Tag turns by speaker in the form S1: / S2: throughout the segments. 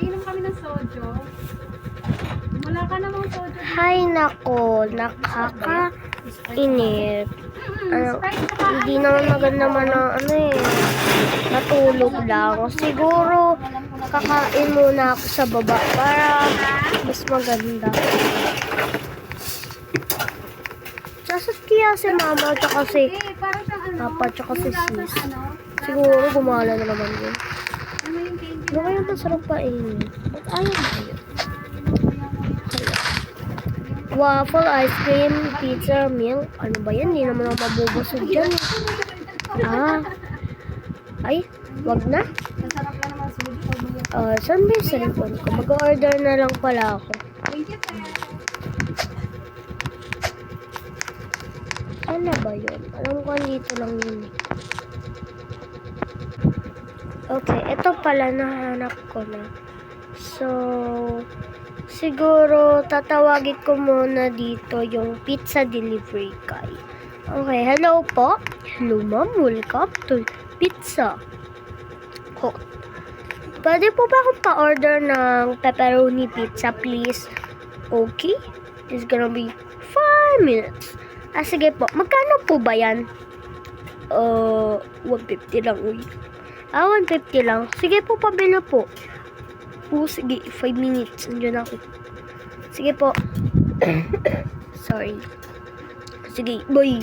S1: Inom kami ng sojo. Wala ka namang sojo.
S2: Hay nako, nakakainip. Hindi naman maganda man na natulog lang. Siguro, kakain muna ako sa baba para mas maganda. Sasakya si mama tsaka si papa tsaka si sis. Siguro gumala na naman yun. Ano kaya masarap pa ba't ayaw na yun? Waffle, ice cream, pizza, milk. Ano ba yan? Hindi naman ako mabubusog dyan. Ay, wag na. Saan ba yung cellphone ko? Mag-order na lang pala ako. Ano ba yun? Alam ko dito lang yun. Okay, ito pala nahanap ko na. So, siguro tatawagin ko muna dito yung pizza delivery guy. Okay, hello po. Hello ma'am, welcome to Pizza Hut. Pwede po ba akong pa-order ng pepperoni pizza please? Okay, it's gonna be 5 minutes. Sige po. Magkano po ba yan? 150 lang, uy. 150 lang. Sige po, pabila po. Sige, 5 minutes. Andiyan ako. Sige po. Sorry. Sige, boy.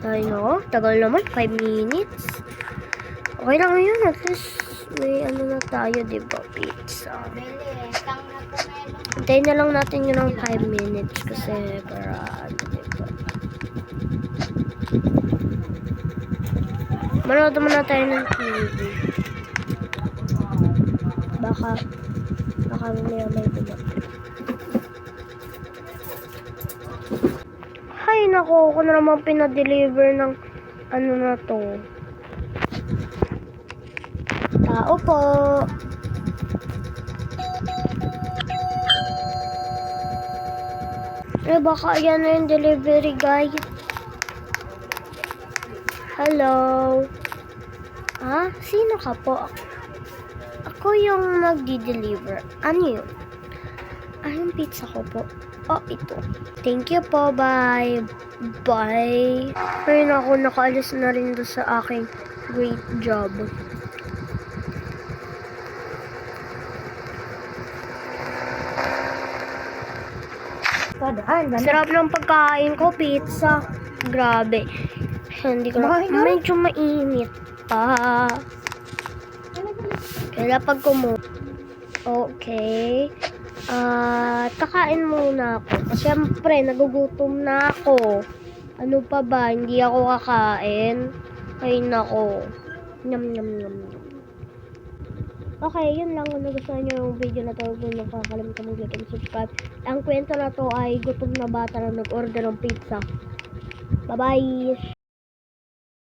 S2: Ay, no. Tagal naman. 5 minutes. Okay lang yun. At least, may ano na tayo, diba? Pizza. Hintayin na lang natin yun ng 5 minutes kasi para diba? Manood naman na tayo ng TV. Baka may diba? Hay nako, ako na naman pinadeliver ng ano na to. Tao po. Baka yan na yung delivery guy. Hello. Sino ka po? Ako yung magdi-deliver. Ano yun? Yung pizza ko po. Ito. Thank you po. Bye. Bye. Ayun ako, nakaalis na rin doon sa aking great job. Sarap ng pagkain ko, pizza. Grabe. Hindi ko na, medyo mainit pa. Kaya pag okay. Kakain muna ako. Siyempre, nagugutom na ako. Ano pa ba? Hindi ako kakain. Ay, nako. Nyam, nyam, nyam, nyam. Okay, yun lang. Kung nagustuhan nyo yung video na to, kung nakakalimutan mag-like and subscribe. Ang kwento na to ay gutom na bata na nag-order ng pizza. Bye-bye!